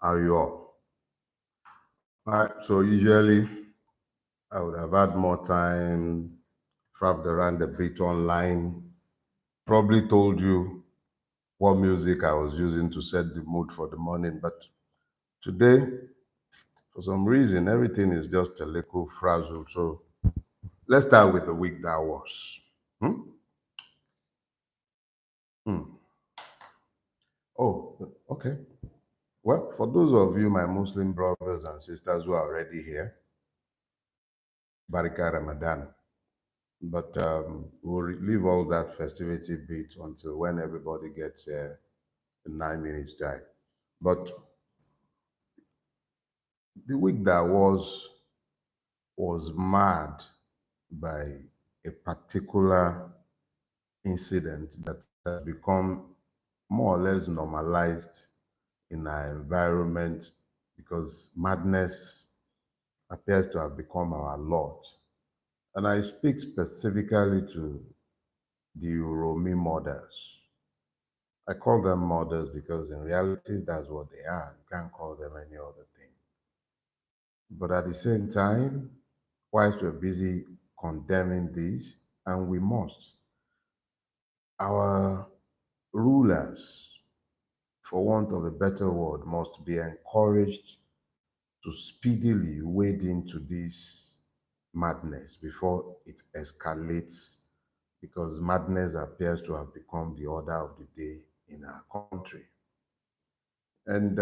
How you all? All right, so usually I would have had more time, traveled around a bit online, probably told you what music I was using to set the mood for the morning. But today, for some reason, everything is just a little frazzled. So let's start with the week that was. Hmm? Hmm. Oh, okay. Well, for those of you, my Muslim brothers and sisters who are already here, Barika Ramadan. But we'll leave all that festivity bit until when everybody gets here in 9 minutes time. But the week that was marred by a particular incident that has become more or less normalized in our environment because madness appears to have become our lot. And I speak specifically to the Uromi murders. I call them murders because in reality, that's what they are. You can't call them any other thing. But at the same time, whilst we're busy condemning this, and we must, our rulers, for want of a better word, must be encouraged to speedily wade into this madness before it escalates, because madness appears to have become the order of the day in our country. And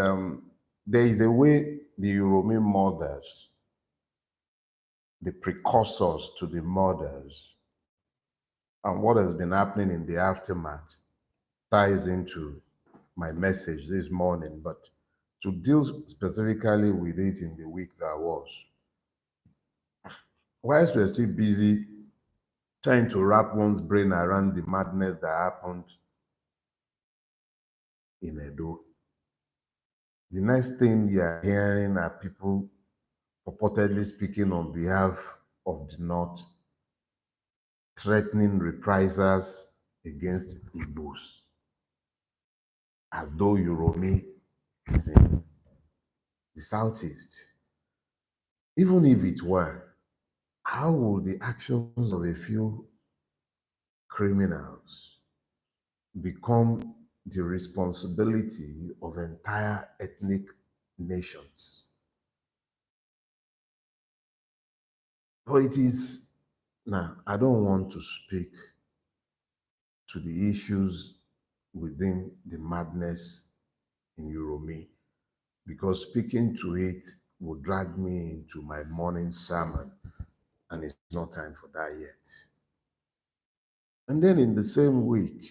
there is a way the Uromi murders, the precursors to the murders, and what has been happening in the aftermath ties into my message this morning. But to deal specifically with it in the week that was, whilst we're still busy trying to wrap one's brain around the madness that happened in Edo, the next thing you're hearing are people purportedly speaking on behalf of the North, threatening reprisals against Igbos, as though Uromi is in the Southeast. Even if it were, how would the actions of a few criminals become the responsibility of entire ethnic nations? But it is, now, I don't want to speak to the issues within the madness in Uromi, because speaking to it will drag me into my morning sermon, and it's not time for that yet. And then in the same week,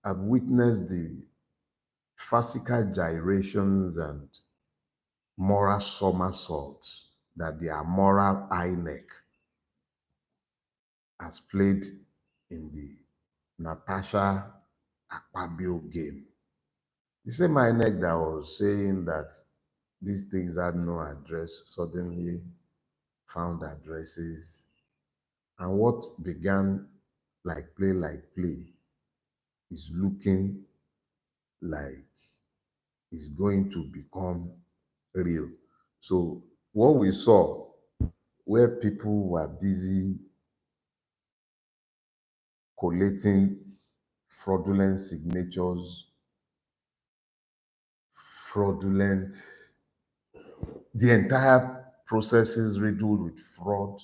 I've witnessed the farcical gyrations and moral somersaults that the amoral INEC has played in the Natasha Akpabio game. The same INEC that was saying that these things had no address suddenly found addresses. And what began like play is looking like it's going to become real. So what we saw, where people were busy collating fraudulent signatures, fraudulent, the entire process is riddled with fraud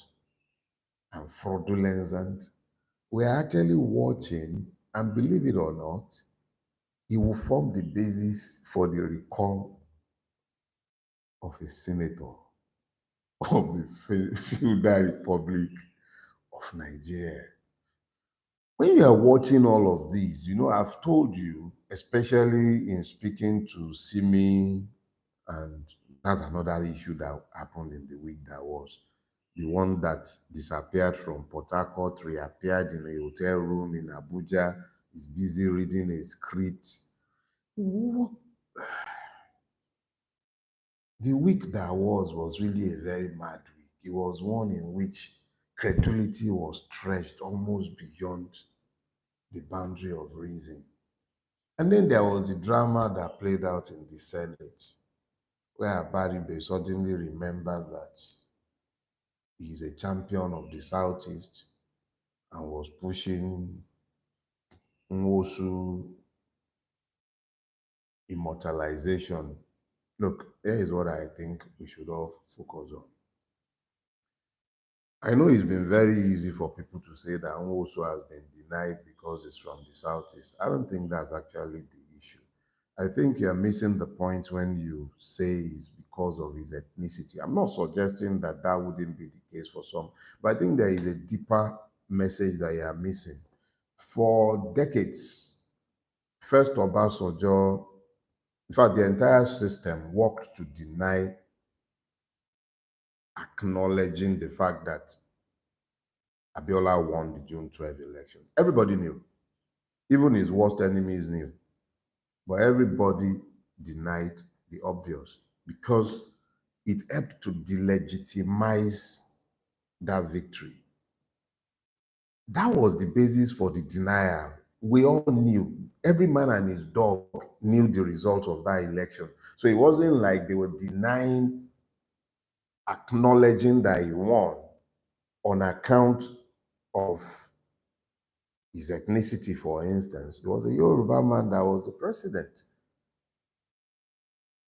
and fraudulence, and we're actually watching, and believe it or not, it will form the basis for the recall of a senator of the Federal Republic of Nigeria. When you are watching all of these, I've told you, especially in speaking to Simi, and that's another issue that happened in the week that was, the one that disappeared from Port Harcourt, reappeared in a hotel room in Abuja, is busy reading a script. What? The week that was really a very mad week. It was one in which credulity was stretched almost beyond the boundary of reason. And then there was the drama that played out in the Senate. where Baribe suddenly remembered that he's a champion of the Southeast and was pushing Nwosu immortalization. Look, here is what I think we should all focus on. I know it's been very easy for people to say that Nwosu has been denied because it's from the Southeast. I don't think that's actually the issue. I think you're missing the point when you say it's because of his ethnicity. I'm not suggesting that that wouldn't be the case for some, but I think there is a deeper message that you are missing. For decades, first Obasanjo, in fact, the entire system worked to deny acknowledging the fact that Abiola won the June 12 election. Everybody knew. Even his worst enemies knew. But everybody denied the obvious because it helped to delegitimize that victory. That was the basis for the denial. We all knew, every man and his dog knew the result of that election. So it wasn't like they were denying, acknowledging that he won on account of his ethnicity, for instance. It was a Yoruba man that was the president.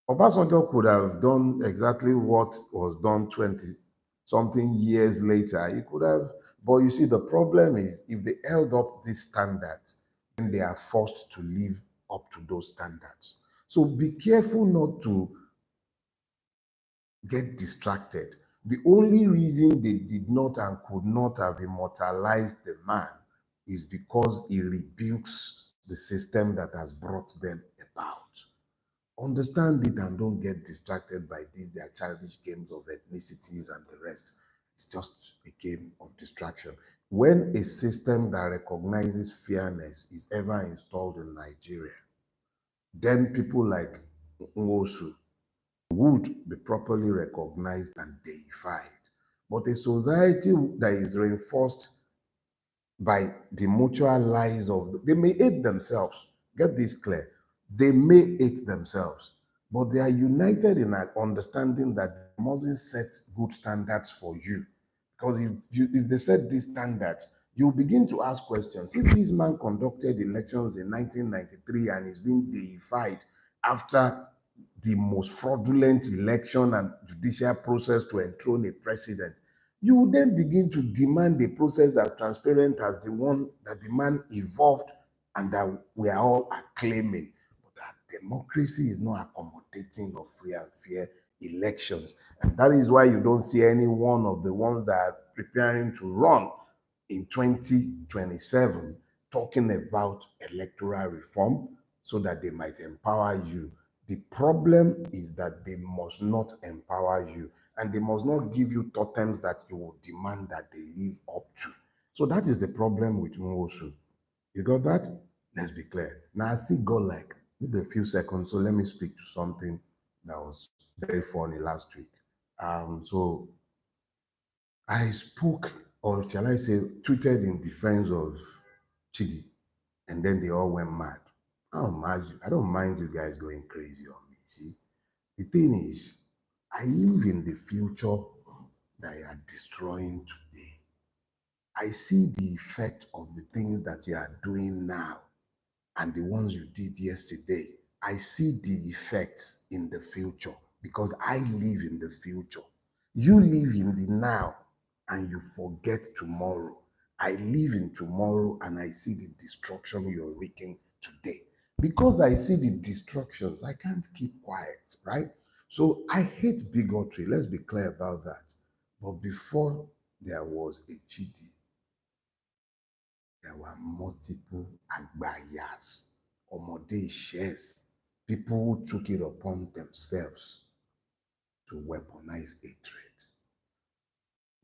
Obasanjo could have done exactly what was done 20 something years later. He could have, but you see, the problem is if they held up these standards, then they are forced to live up to those standards. So be careful not to get distracted. The only reason they did not and could not have immortalized the man is because he rebukes the system that has brought them about. Understand it and don't get distracted by these, their childish games of ethnicities and the rest. It's just a game of distraction. When a system that recognizes fairness is ever installed in Nigeria, then people like Nwosu would be properly recognized and deified. But a society that is reinforced by the mutual lies of, they may hate themselves. Get this clear. They may hate themselves, but they are united in an understanding that they mustn't set good standards for you. Because if they set these standards, you begin to ask questions. If this man conducted elections in 1993 and is being deified after the most fraudulent election and judicial process to enthrone a president, you will then begin to demand a process as transparent as the one that the man evolved and that we are all acclaiming. But that democracy is not accommodating of free and fair elections. And that is why you don't see any one of the ones that are preparing to run in 2027 talking about electoral reform so that they might empower you. The problem is that they must not empower you and they must not give you totems that you will demand that they live up to. So that is the problem with Nwosu. You got that? Let's be clear. Now I still got like maybe a few seconds, so let me speak to something that was very funny last week. So I spoke, or shall I say, tweeted in defense of Chidi, and then they all went mad. I don't mind you guys going crazy on me. See, the thing is, I live in the future that you are destroying today. I see the effect of the things that you are doing now and the ones you did yesterday. I see the effects in the future because I live in the future. You live in the now and you forget tomorrow. I live in tomorrow and I see the destruction you're wreaking today. Because I see the destructions, I can't keep quiet, right? So I hate bigotry. Let's be clear about that. But before there was a GD, there were multiple agbayas, omode shares, people who took it upon themselves to weaponize hatred.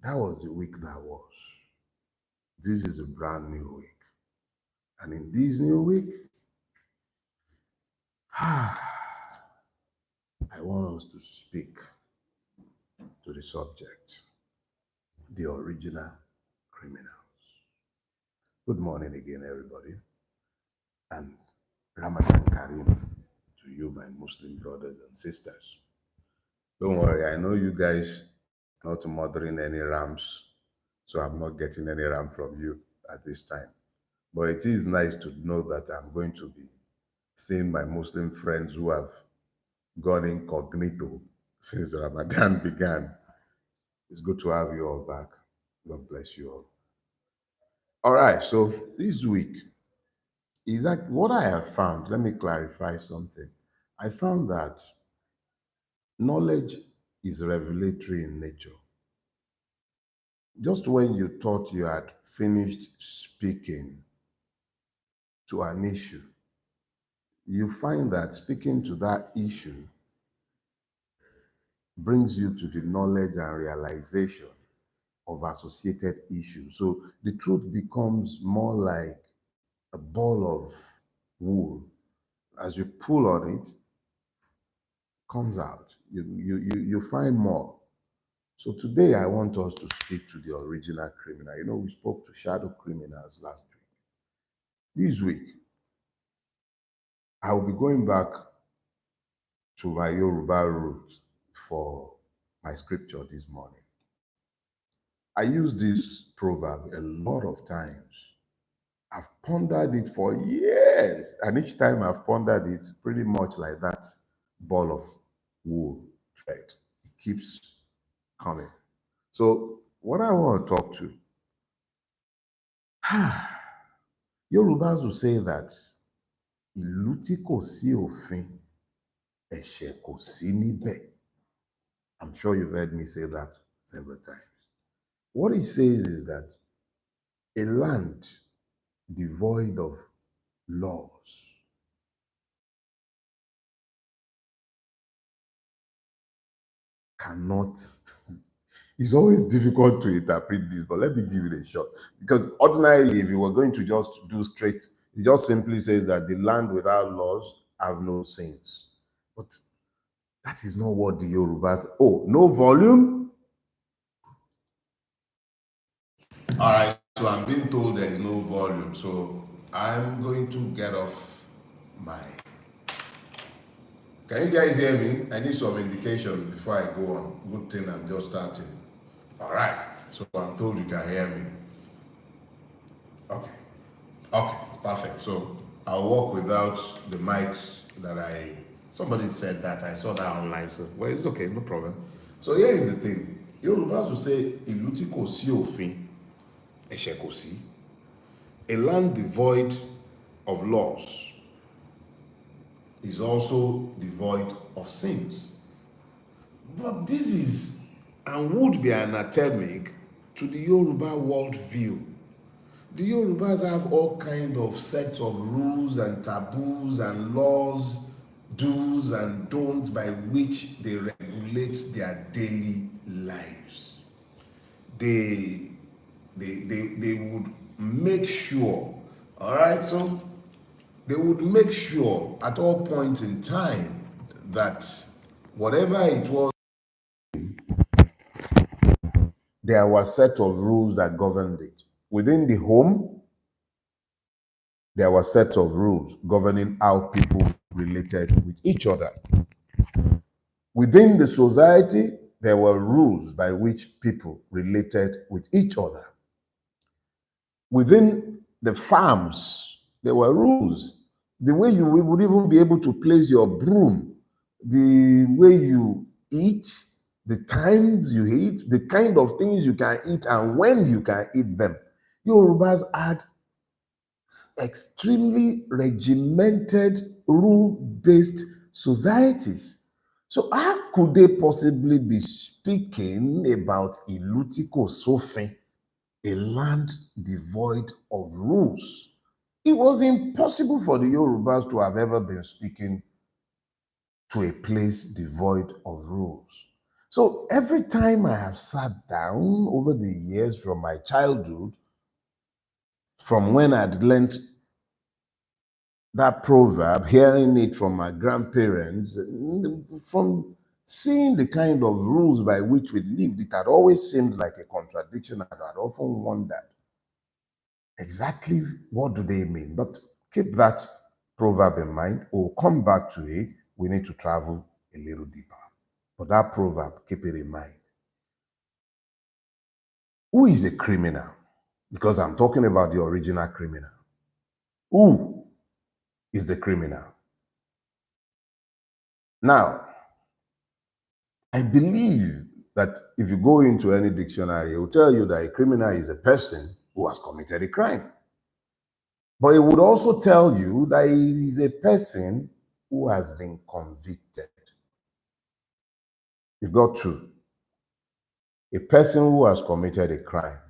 That was the week that was. This is a brand new week. And in this new week, I want us to speak to the subject, the original criminals. Good morning again, everybody. And Ramadan Kareem to you, my Muslim brothers and sisters. Don't worry, I know you guys are not mothering any rams, so I'm not getting any ram from you at this time. But it is nice to know that I'm going to be seeing my Muslim friends who have gone incognito since Ramadan began. It's good to have you all back. God bless you all. All right, so this week is that what I have found. Let me clarify something. I found that knowledge is revelatory in nature. Just when you thought you had finished speaking to an issue, you find that speaking to that issue brings you to the knowledge and realization of associated issues. So the truth becomes more like a ball of wool. As you pull on it, comes out. You find more. So today I want us to speak to the original criminal. You know, we spoke to shadow criminals last week. This week, I will be going back to my Yoruba roots for my scripture this morning. I use this proverb a lot of times. I've pondered it for years, and each time I've pondered it, pretty much like that ball of wool thread. It keeps coming. So, what I want to talk to, Yorubas will say that ìlú tí kò sí òfin, ẹ̀ṣẹ̀ kò sí níbẹ̀. I'm sure you've heard me say that several times. What it says is that a land devoid of laws cannot. It's always difficult to interpret this, but let me give it a shot. Because ordinarily, if you were going to just do straight, it just simply says that the land without laws have no sins. But that is not what the Yorubas. Oh, no volume? All right, so I'm being told there is no volume, so I'm going to get off my. Can you guys hear me? I need some indication before I go on. Good thing I'm just starting. All right, so I'm told you can hear me. Okay, okay, perfect. So I'll walk without the mics that somebody said that, I saw that online, so, well, it's okay, no problem. So here is the thing. Yorubas will say, ìlú tí kò sí òfin, ẹ̀ṣẹ̀ kò sí. A land devoid of laws is also devoid of sins. But this is and would be anatemic to the Yoruba worldview. The Yorubas have all kind of sets of rules and taboos and laws, do's and don'ts by which they regulate their daily lives. They would make sure, all right, so they would make sure at all points in time that whatever it was, there was a set of rules that governed it. Within the home, there were sets of rules governing how people related with each other. Within the society, there were rules by which people related with each other. Within the farms, there were rules. The way you would even be able to place your broom, the way you eat, the times you eat, the kind of things you can eat and when you can eat them. Yorubas had extremely regimented, rule-based societies. So how could they possibly be speaking about ìlú tí kò sófin, a land devoid of rules? It was impossible for the Yorubas to have ever been speaking to a place devoid of rules. So every time I have sat down over the years from my childhood, from when I'd learned that proverb, hearing it from my grandparents, from seeing the kind of rules by which we lived, it had always seemed like a contradiction, and I'd often wondered exactly what do they mean. But keep that proverb in mind. We'll come back to it. We need to travel a little deeper. But that proverb, keep it in mind. Who is a criminal? Because I'm talking about the original criminal. Who is the criminal? Now, I believe that if you go into any dictionary, it will tell you that a criminal is a person who has committed a crime. But it would also tell you that it is a person who has been convicted. You've got two. A person who has committed a crime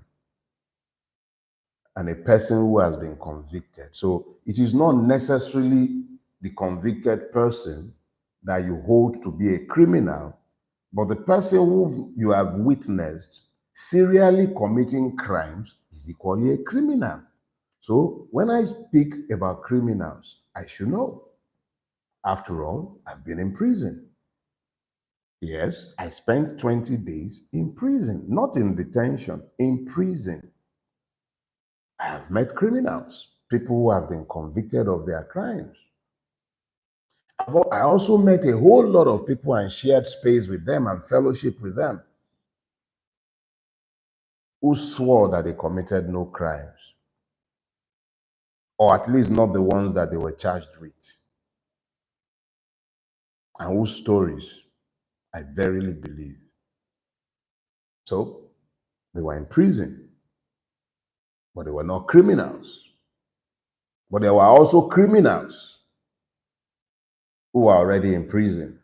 and a person who has been convicted. So it is not necessarily the convicted person that you hold to be a criminal, but the person who you have witnessed serially committing crimes is equally a criminal. So when I speak about criminals, I should know. After all, I've been in prison. Yes, I spent 20 days in prison, not in detention, in prison. I have met criminals, people who have been convicted of their crimes. I also met a whole lot of people and shared space with them and fellowship with them who swore that they committed no crimes, or at least not the ones that they were charged with, and whose stories I verily believe. So they were in prison, but they were not criminals. But there were also criminals who are already in prison.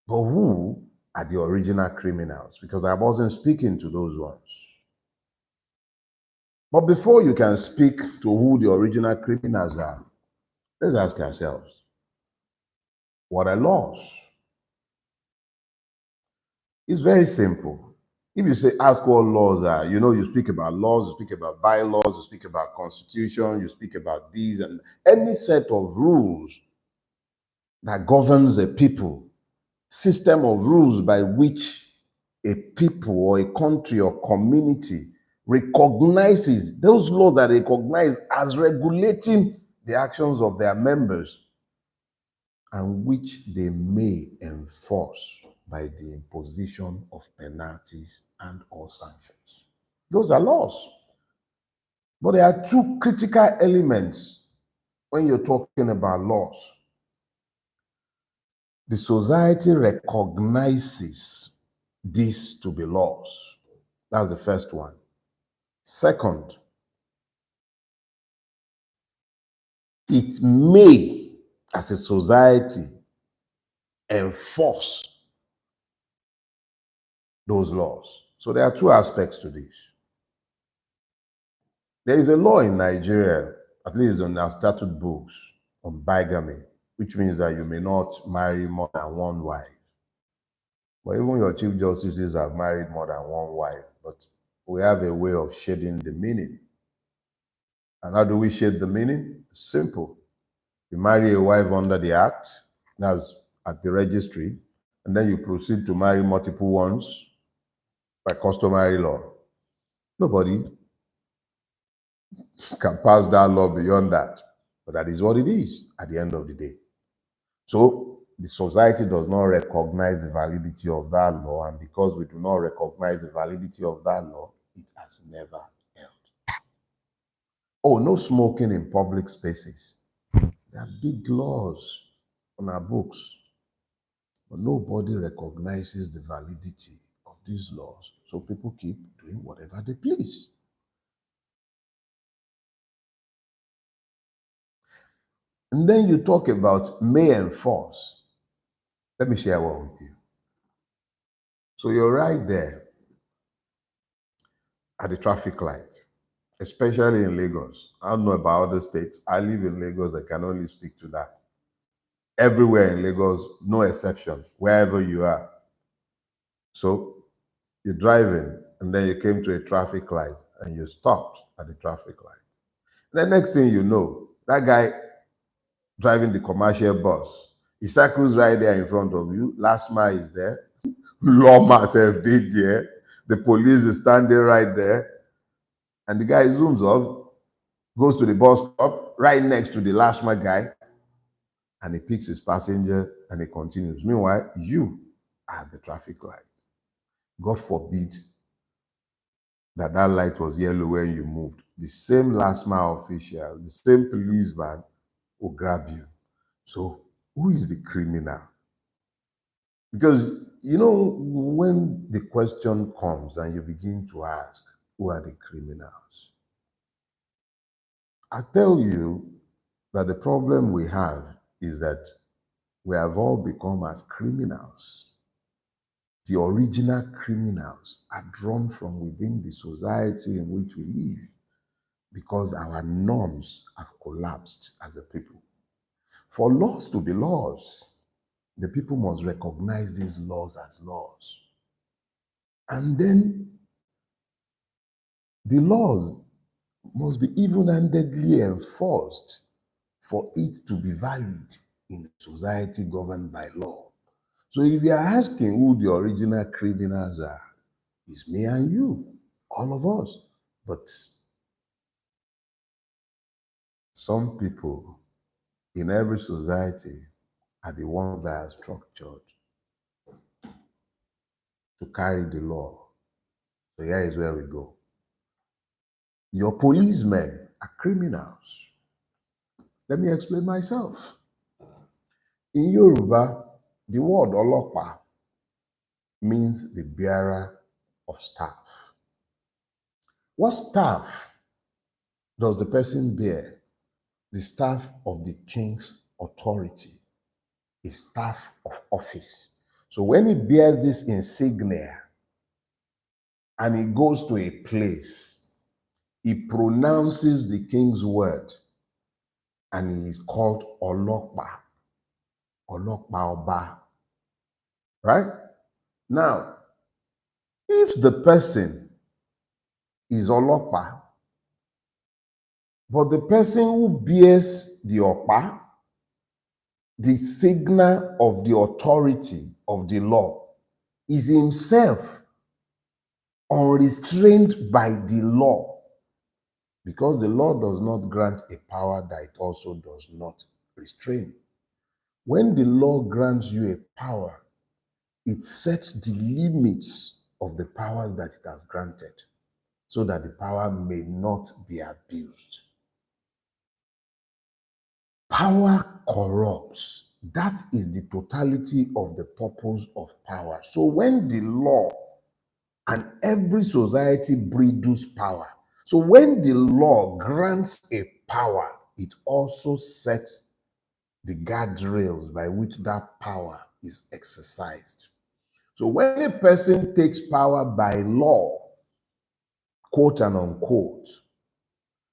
But who are the original criminals? Because I wasn't speaking to those ones. But before you can speak to who the original criminals are, let's ask ourselves, what are laws? It's very simple. If you say, ask what laws are, you speak about laws, you speak about bylaws, you speak about constitution, you speak about these and any set of rules that governs a people, system of rules by which a people or a country or community recognizes, those laws that recognize as regulating the actions of their members and which they may enforce by the imposition of penalties and or sanctions. Those are laws. But there are two critical elements when you're talking about laws. The society recognizes these to be laws. That's the first one. Second, it may, as a society, enforce those laws. So there are two aspects to this. There is a law in Nigeria, at least on our statute books, on bigamy, which means that you may not marry more than one wife. But even your chief justices have married more than one wife. But we have a way of shading the meaning. And how do we shade the meaning? It's simple. You marry a wife under the act, that's at the registry, and then you proceed to marry multiple ones by customary law. Nobody can pass that law beyond that. But that is what it is at the end of the day. So the society does not recognize the validity of that law, and because we do not recognize the validity of that law, it has never held. Oh, no smoking in public spaces. There are big laws on our books, but nobody recognizes the validity of these laws, so people keep doing whatever they please. And then you talk about may enforce. Let me share one with you. So you're right there at the traffic light, especially in Lagos. I don't know about other states. I live in Lagos. I can only speak to that. Everywhere in Lagos, no exception, wherever you are. So you're driving, and then you came to a traffic light, and you stopped at the traffic light. The next thing you know, that guy driving the commercial bus, he circles right there in front of you. Last mile is there. Lawma self did there. The police is standing right there. And the guy zooms off, goes to the bus stop right next to the last mile guy, and he picks his passenger and he continues. Meanwhile, you are at the traffic light. God forbid that that light was yellow when you moved. The same last mile official, the same policeman will grab you. So who is the criminal? Because, you know, when the question comes and you begin to ask, who are the criminals? I tell you that the problem we have is that we have all become as criminals. The original criminals are drawn from within the society in which we live because our norms have collapsed as a people. For laws to be laws, the people must recognize these laws as laws. And then the laws must be even-handedly enforced for it to be valid in a society governed by law. So if you are asking who the original criminals are, it's me and you, all of us. But some people in every society are the ones that are structured to carry the law. So here is where we go. Your policemen are criminals. Let me explain myself. In Yoruba, the word olopa means the bearer of staff. What staff does the person bear? The staff of the king's authority, a staff of office. So when he bears this insignia and he goes to a place, he pronounces the king's word and he is called Olokpa, Olokpa Oba. Right? Now, if the person is Olokpa, but the person who bears the Opa, the signal of the authority of the law, is himself unrestrained by the law, because the law does not grant a power that it also does not restrain. When the law grants you a power, it sets the limits of the powers that it has granted so that the power may not be abused. Power corrupts. That is the totality of the purpose of power. So when the law and every society breeds power, so when the law grants a power, it also sets the guardrails by which that power is exercised. So when a person takes power by law, quote and unquote,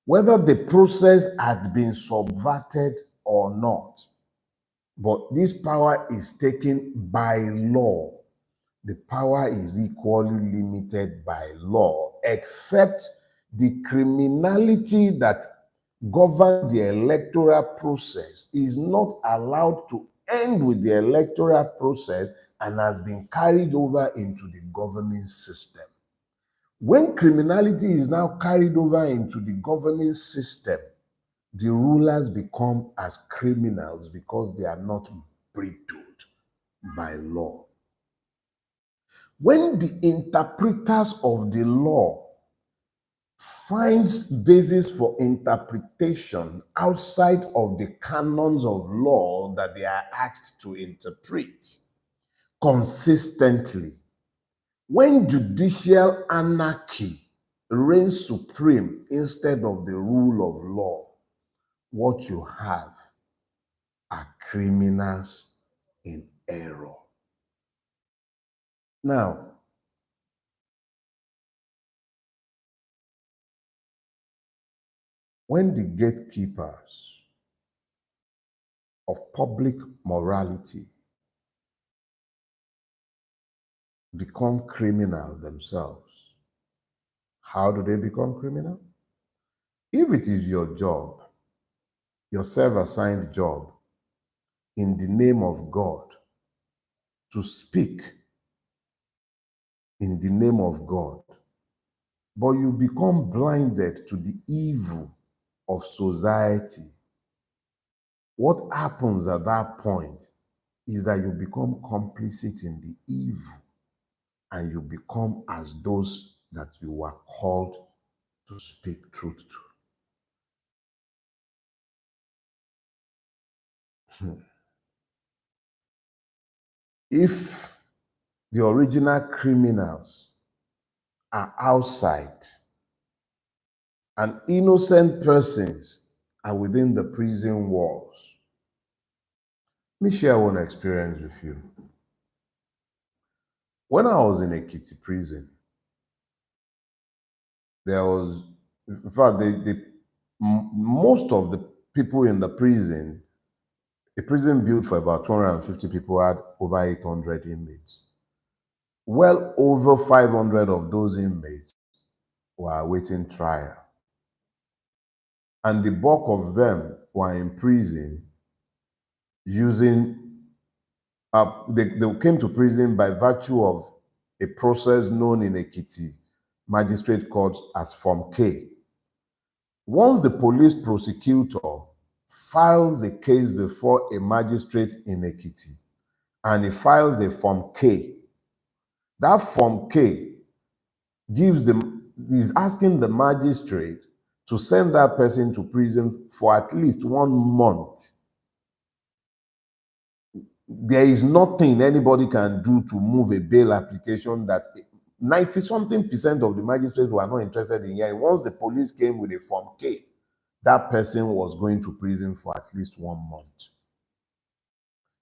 whether the process had been subverted or not, but this power is taken by law, the power is equally limited by law, except the criminality that governs the electoral process is not allowed to end with the electoral process and has been carried over into the governing system. When criminality is now carried over into the governing system, the rulers become as criminals because they are not bridled by law. When the interpreters of the law finds basis for interpretation outside of the canons of law that they are asked to interpret consistently, when judicial anarchy reigns supreme instead of the rule of law, what you have are criminals in error. Now, when the gatekeepers of public morality become criminal themselves, how do they become criminal? If it is your job, your self-assigned job, in the name of God, to speak in the name of God, but you become blinded to the evil of society, What happens at that point is that you become complicit in the evil and you become as those that you were called to speak truth to. If the original criminals are outside and innocent persons are within the prison walls, let me share one experience with you. When I was in Ekiti prison, there was, in fact, most of the people in the prison, a prison built for about 250 people had over 800 inmates. Well over 500 of those inmates were awaiting trial. And the bulk of them were in prison using, they came to prison by virtue of a process known in Ekiti magistrate court as Form K. Once the police prosecutor files a case before a magistrate in Ekiti and he files a Form K, that Form K is asking the magistrate to send that person to prison for at least 1 month. There is nothing anybody can do to move a bail application that 90-something% of the magistrates were not interested in hearing. Once the police came with a Form K, that person was going to prison for at least 1 month.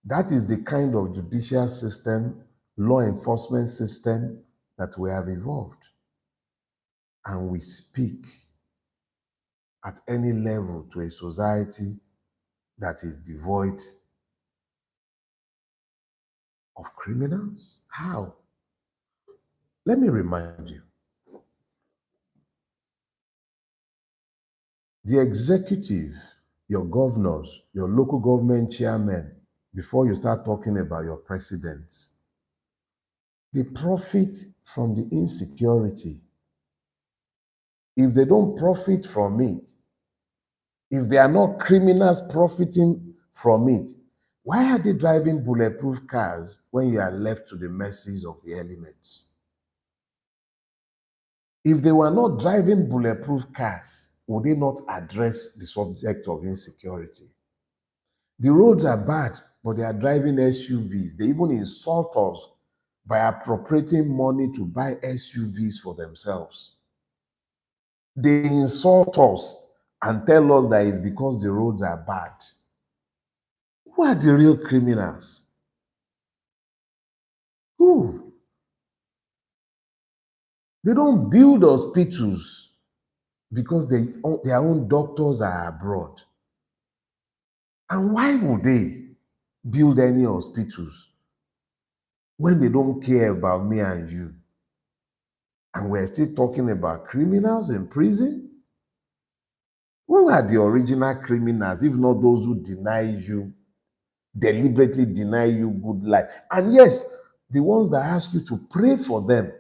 That is the kind of judicial system, law enforcement system that we have evolved. And we speak at any level to a society that is devoid of criminals? How? Let me remind you. The executive, your governors, your local government chairmen, before you start talking about your presidents, they profit from the insecurity. If they don't profit from it, if they are not criminals profiting from it, why are they driving bulletproof cars when you are left to the mercies of the elements? If they were not driving bulletproof cars, would they not address the subject of insecurity? The roads are bad, but they are driving SUVs. They even insult us by appropriating money to buy SUVs for themselves. They insult us and tell us that it's because the roads are bad. Who are the real criminals? Who? They don't build hospitals because their own doctors are abroad. And why would they build any hospitals when they don't care about me and you? And we're still talking about criminals in prison? Who are the original criminals, if not those who deny you, deliberately deny you good life? And yes, the ones that ask you to pray for them,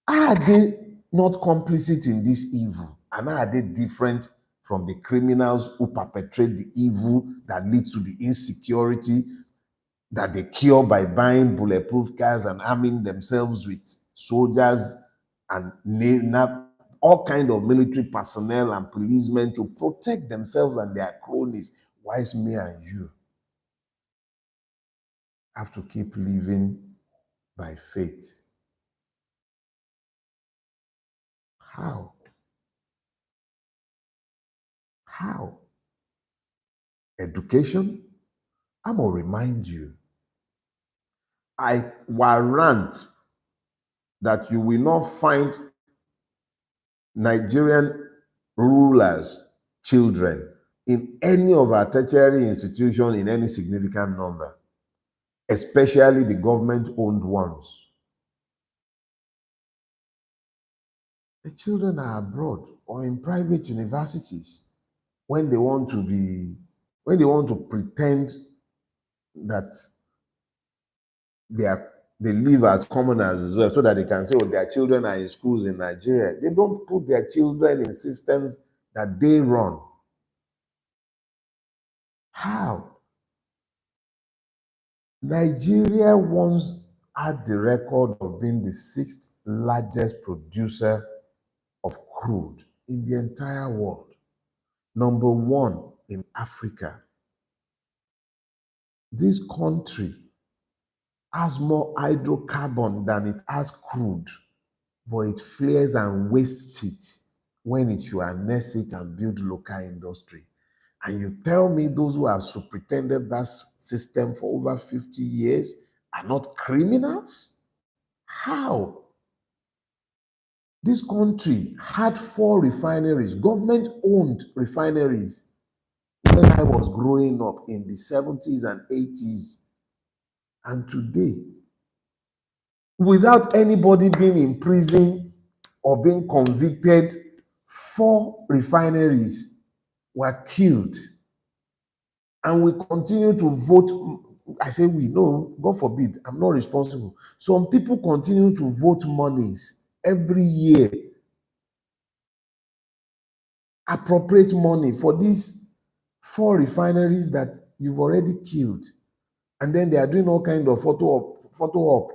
are they not complicit in this evil? And are they different from the criminals who perpetrate the evil that leads to the insecurity that they cure by buying bulletproof cars and arming themselves with soldiers and all kind of military personnel and policemen to protect themselves and their cronies? Why is me and you have to keep living by faith? How? How? Education? I'm going to remind you, I warrant that you will not find Nigerian rulers' children in any of our tertiary institutions in any significant number, especially the government-owned ones. The children are abroad or in private universities when they want to pretend that they live as commoners as well, so that they can say, oh, their children are in schools in Nigeria. They don't put their children in systems that they run. How? Nigeria once had the record of being the sixth largest producer of crude in the entire world. Number one in Africa. This country has more hydrocarbon than it has crude, but it flares and wastes it when it should harness it and build local industry. And you tell me those who have superintended that system for over 50 years are not criminals? How? This country had 4 refineries, government-owned refineries, when I was growing up in the 70s and 80s. And today, without anybody being in prison or being convicted, 4 refineries were killed. And we continue to vote. I say we, no, God forbid, I'm not responsible. Some people continue to vote monies every year, appropriate money for these 4 refineries that you've already killed. And then they are doing all kind of photo op,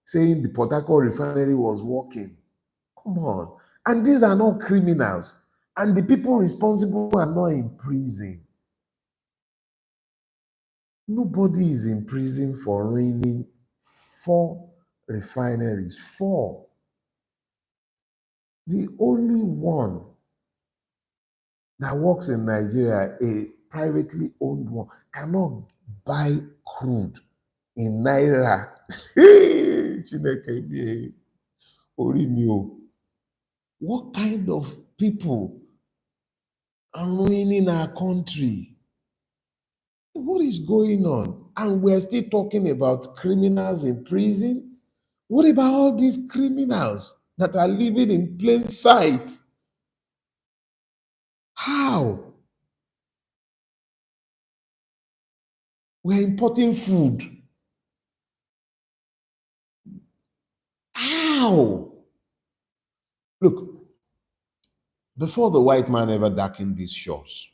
saying the Port Harcourt refinery was working. Come on. And these are not criminals. And the people responsible are not in prison. Nobody is in prison for ruining 4 refineries. 4. The only one that works in Nigeria, a privately owned one, cannot buy crude in Naira. What kind of people are ruining our country? What is going on? And we're still talking about criminals in prison? What about all these criminals that are living in plain sight? How? We're importing food. How? Look, before the white man ever darkened these shores,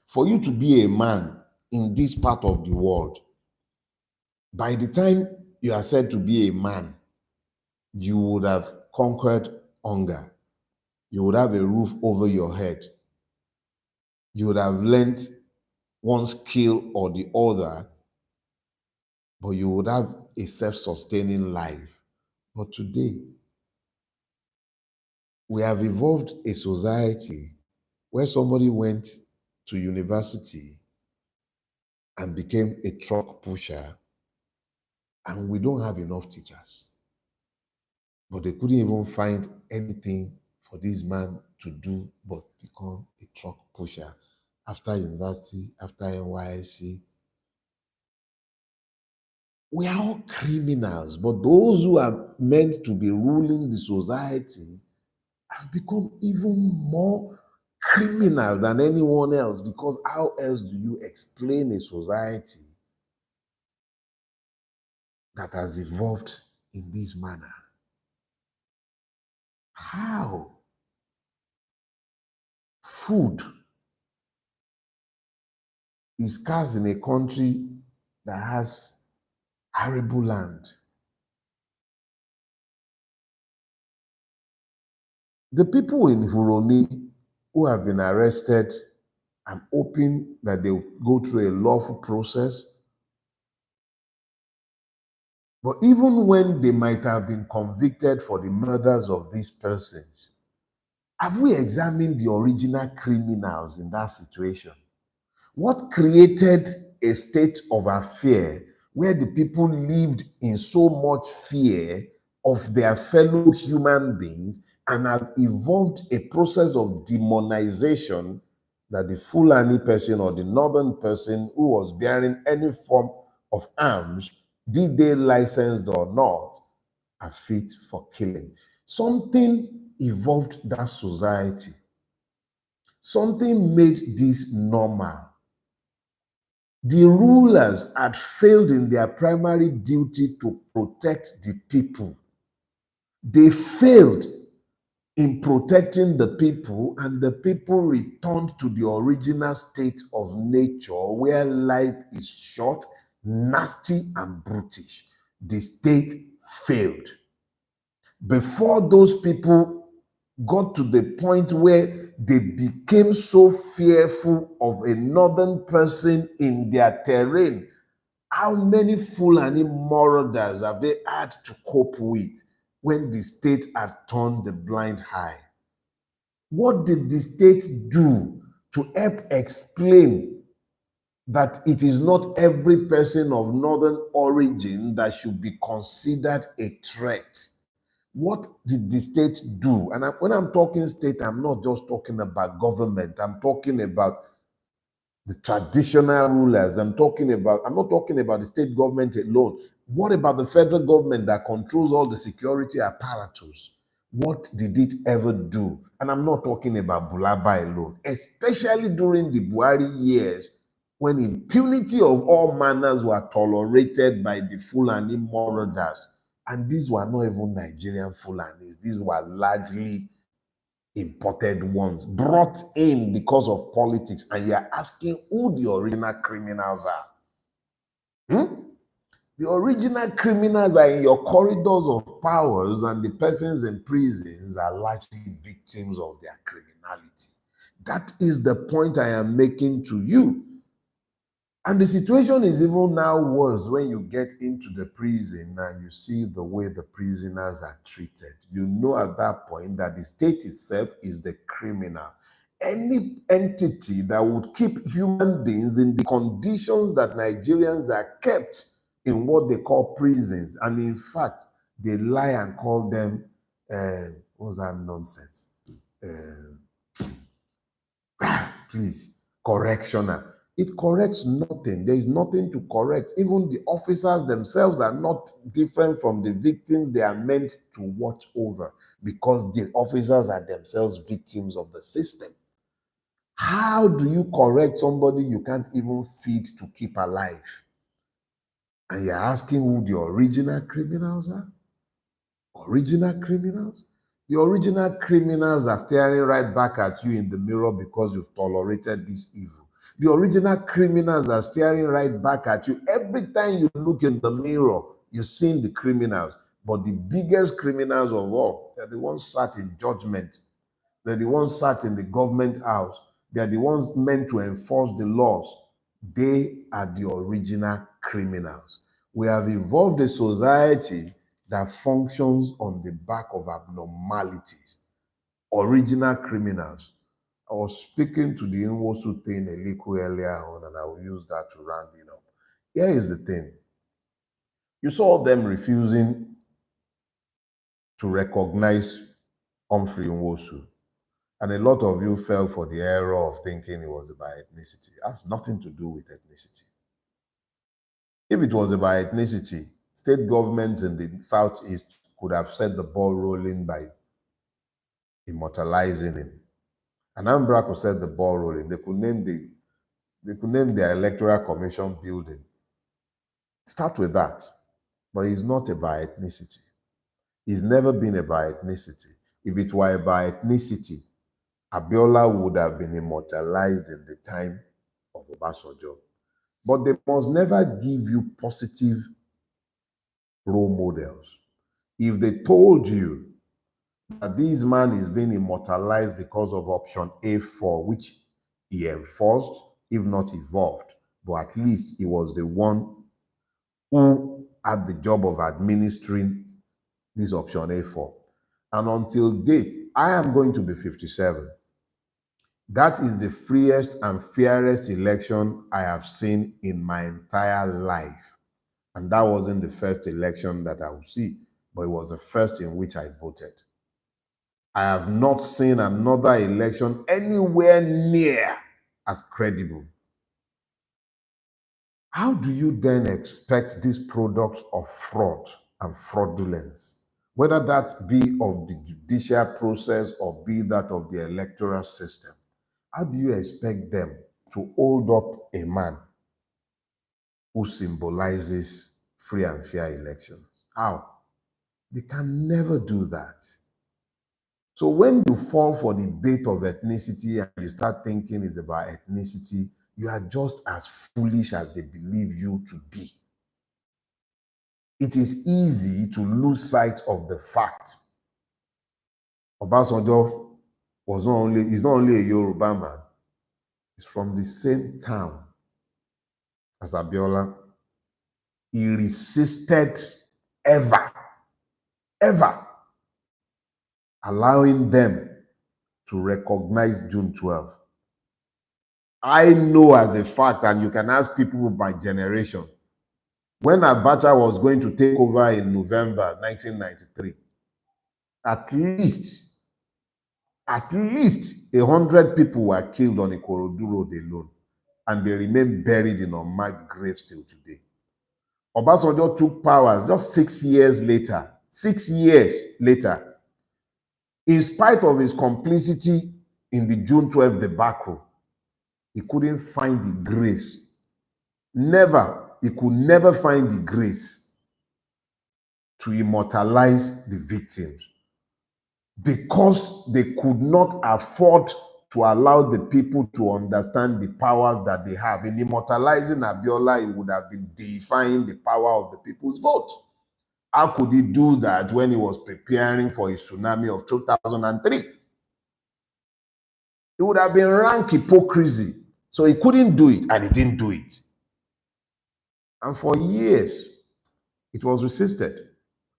for you to be a man in this part of the world, by the time you are said to be a man, you would have conquered hunger. You would have a roof over your head. You would have learned one skill or the other, but you would have a self-sustaining life. But today, we have evolved a society where somebody went to university and became a truck pusher, and we don't have enough teachers. But they couldn't even find anything for this man to do but become a truck pusher after university, after NYSC. We are all criminals, but those who are meant to be ruling the society have become even more criminal than anyone else, because how else do you explain a society that has evolved in this manner? How? Food is scarce in a country that has arable land. The people in Huromi who have been arrested, I'm hoping that they will go through a lawful process. But even when they might have been convicted for the murders of these persons, have we examined the original criminals in that situation? What created a state of affair where the people lived in so much fear of their fellow human beings and have evolved a process of demonization that the Fulani person or the northern person who was bearing any form of arms, be they licensed or not, are fit for killing? Something evolved that society. Something made this normal. The rulers had failed in their primary duty to protect the people. They failed in protecting the people, and the people returned to the original state of nature where life is short, nasty, and brutish. The state failed. Before those people got to the point where they became so fearful of a northern person in their terrain, how many Fulani marauders have they had to cope with when the state had turned the blind eye? What did the state do to help explain that it is not every person of northern origin that should be considered a threat? What did the state do? And when I'm talking state, I'm not just talking about government. I'm talking about the traditional rulers. I'm not talking about the state government alone. What about the federal government that controls all the security apparatus? What did it ever do? And I'm not talking about Bulaba alone, especially during the Buhari years when impunity of all manners were tolerated by the Fulani marauders. And these were not even Nigerian Fulanis. These were largely imported ones brought in because of politics, and you're asking who the original criminals are. The original criminals are in your corridors of powers, and the persons in prisons are largely victims of their criminality. That is the point I am making to you. And the situation is even now worse when you get into the prison and you see the way the prisoners are treated. You know at that point that the state itself is the criminal. Any entity that would keep human beings in the conditions that Nigerians are kept in what they call prisons, and in fact, they lie and call them, what's that nonsense? Please, correctional. It corrects nothing. There is nothing to correct. Even the officers themselves are not different from the victims they are meant to watch over, because the officers are themselves victims of the system. How do you correct somebody you can't even feed to keep alive? And you're asking who the original criminals are? Original criminals? The original criminals are staring right back at you in the mirror because you've tolerated this evil. The original criminals are staring right back at you. Every time you look in the mirror, you're seeing the criminals. But the biggest criminals of all, they're the ones sat in judgment. They're the ones sat in the government house. They're the ones meant to enforce the laws. They are the original criminals. We have evolved a society that functions on the back of abnormalities. Original criminals. I was speaking to the Nwosu thing a little earlier on, and I will use that to round it up. Here is the thing. You saw them refusing to recognize Humphrey Nwosu. And a lot of you fell for the error of thinking it was about ethnicity. It has nothing to do with ethnicity. If it was about ethnicity, state governments in the Southeast could have set the ball rolling by immortalizing him. Anambra could set the ball rolling. They could name their electoral commission building. Start with that. But it's not about ethnicity. It's never been about ethnicity. If it were about ethnicity, Abiola would have been immortalized in the time of Obasanjo. But they must never give you positive role models. If they told you that this man is being immortalized because of option A4, which he enforced, if not evolved, but at least he was the one who had the job of administering this option A4. And until date, I am going to be 57. That is the freest and fairest election I have seen in my entire life. And that wasn't the first election that I will see, but it was the first in which I voted. I have not seen another election anywhere near as credible. How do you then expect these products of fraud and fraudulence, whether that be of the judicial process or be that of the electoral system? How do you expect them to hold up a man who symbolizes free and fair elections? How? They can never do that. So when you fall for the bait of ethnicity and you start thinking it's about ethnicity, you are just as foolish as they believe you to be. It is easy to lose sight of the fact. Obasanjo is not only a Yoruba man, he's from the same town as Abiola. He resisted ever allowing them to recognize June 12th. I know as a fact, and you can ask people of my generation, when Abacha was going to take over in November 1993, at least 100 people were killed on Ikorodu Road alone, and they remain buried in unmarked graves till today. Obasanjo took power just 6 years later. 6 years later, in spite of his complicity in the June 12th debacle, he couldn't find the grace. He could never find the grace to immortalize the victims because they could not afford to allow the people to understand the powers that they have. In immortalizing Abiola, it would have been deifying the power of the people's vote. How could he do that when he was preparing for a tsunami of 2003? It would have been rank hypocrisy. So he couldn't do it, and he didn't do it. And for years, it was resisted.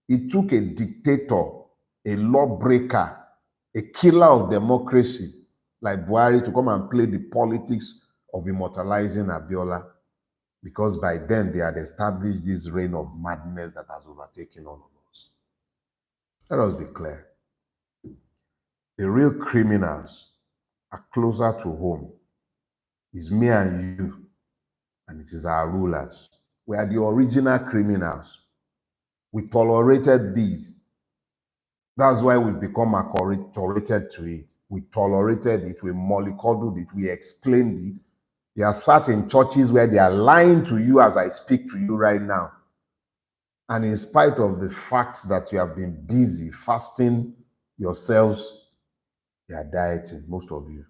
It took a dictator, a lawbreaker, a killer of democracy like Buhari to come and play the politics of immortalizing Abiola, because by then they had established this reign of madness that has overtaken all of us. Let us be clear. The real criminals are closer to home. It's me and you, and it is our rulers. We are the original criminals. We tolerated these. That's why we've become acculturated to it. We tolerated it, we mollycoddled it, we explained it. You are sat in churches where they are lying to you as I speak to you right now. And in spite of the fact that you have been busy fasting yourselves, you are dieting, most of you.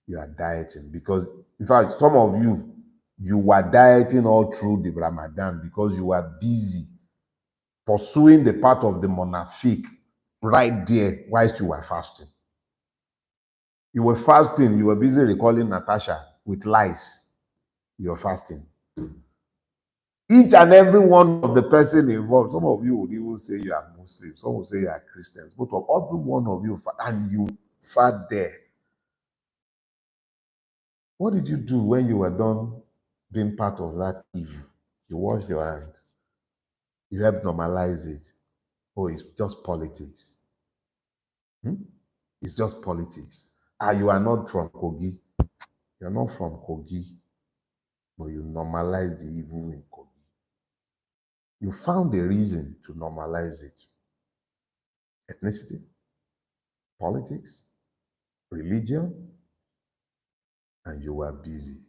You are dieting because, in fact, some of you, you were dieting all through the Ramadan because you were busy pursuing the path of the monafik right there whilst you were fasting. You were fasting, you were busy recalling Natasha with lies. You were fasting. Each and every one of the person involved, some of you would even say you are Muslims, some would say you are Christians, but every one of you, and you sat there. What did you do when you were done being part of that evil? You washed your hand. You helped normalize it. Oh, it's just politics. It's just politics. You are not from Kogi. You're not from Kogi, but you normalize the evil in Kogi. You found a reason to normalize it. Ethnicity, politics, religion, and you were busy.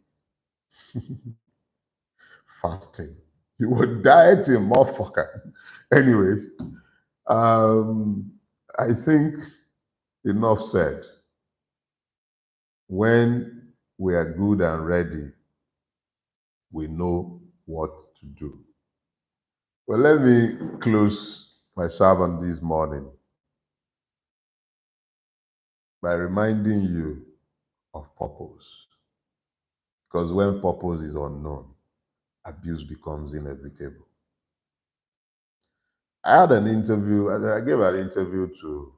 Fasting. You were dieting, motherfucker. Anyways, I think enough said. When we are good and ready, we know what to do. Well, let me close my sermon this morning by reminding you of purpose. Because when purpose is unknown, abuse becomes inevitable. I gave an interview to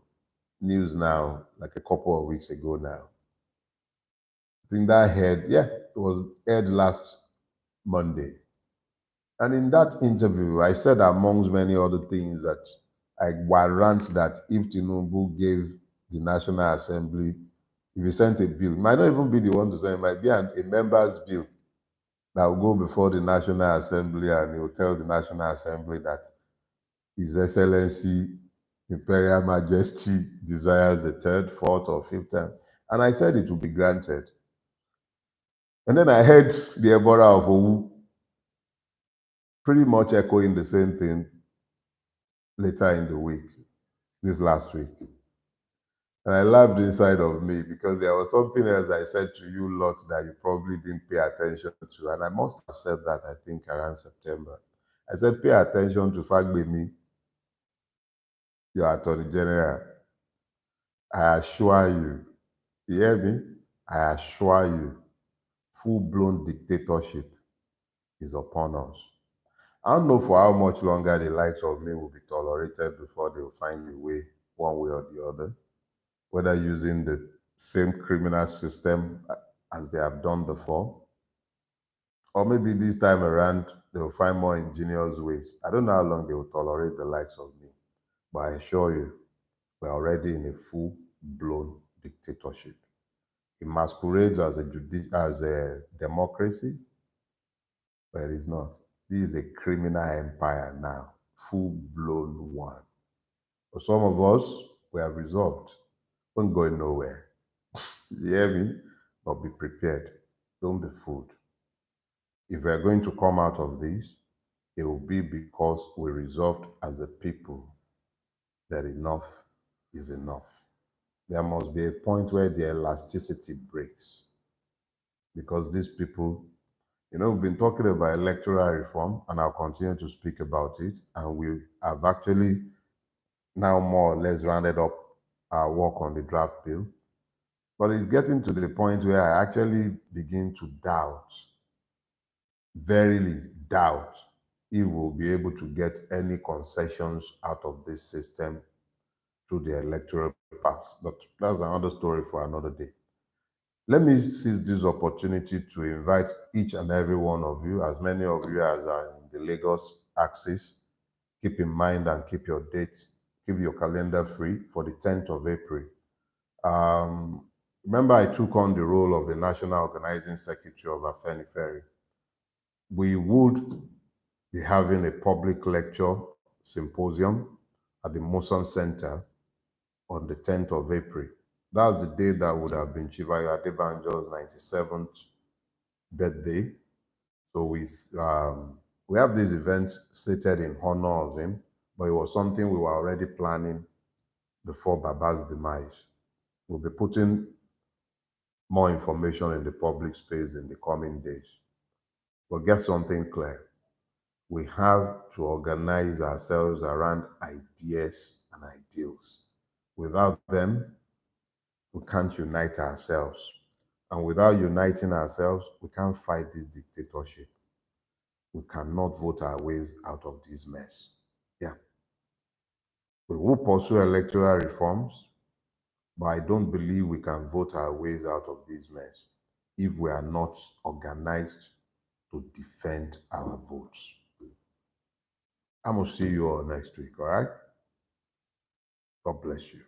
News Now like a couple of weeks ago now. I think it was aired last Monday. And in that interview, I said amongst many other things that I warrant that if Tinubu gave the National Assembly, if he sent a bill, it might not even be the one to send, it might be a member's bill that will go before the National Assembly, and he will tell the National Assembly that His Excellency, Imperial Majesty desires a third, fourth, or fifth time. And I said it will be granted. And then I heard the Ebora of Owu pretty much echoing the same thing later in the week, this last week. And I laughed inside of me because there was something else I said to you lot that you probably didn't pay attention to. And I must have said that, I think, around September. I said, pay attention to Fagbemi, your Attorney General. I assure you, you hear me? I assure you, full-blown dictatorship is upon us. I don't know for how much longer the likes of me will be tolerated before they will find a way, one way or the other, whether using the same criminal system as they have done before, or maybe this time around they will find more ingenious ways. I don't know how long they will tolerate the likes of me, but I assure you, we're already in a full-blown dictatorship. It masquerades as a democracy, but it is not. This is a criminal empire now, full-blown one. For some of us, we have resolved. We're not going nowhere. You hear me? But be prepared. Don't be fooled. If we are going to come out of this, it will be because we resolved as a people that enough is enough. There must be a point where the elasticity breaks. Because these people, we've been talking about electoral reform, and I'll continue to speak about it. And we have actually now more or less rounded up our work on the draft bill. But it's getting to the point where I actually begin to doubt, verily doubt, if we'll be able to get any concessions out of this system through the electoral path. But that's another story for another day. Let me seize this opportunity to invite each and every one of you, as many of you as are in the Lagos axis, keep in mind and keep your date, keep your calendar free for the 10th of April. Remember, I took on the role of the National Organizing Secretary of Afenifere. We would be having a public lecture symposium at the Moson Center on the 10th of April. That's the day that would have been Chivayo Adebanjo's 97th birthday. So we have this event slated in honor of him, but it was something we were already planning before Baba's demise. We'll be putting more information in the public space in the coming days. But get something clear. We have to organize ourselves around ideas and ideals. Without them, we can't unite ourselves. And without uniting ourselves, we can't fight this dictatorship. We cannot vote our ways out of this mess. Yeah. We will pursue electoral reforms, but I don't believe we can vote our ways out of this mess if we are not organized to defend our votes. I'm going to see you all next week, all right? God bless you.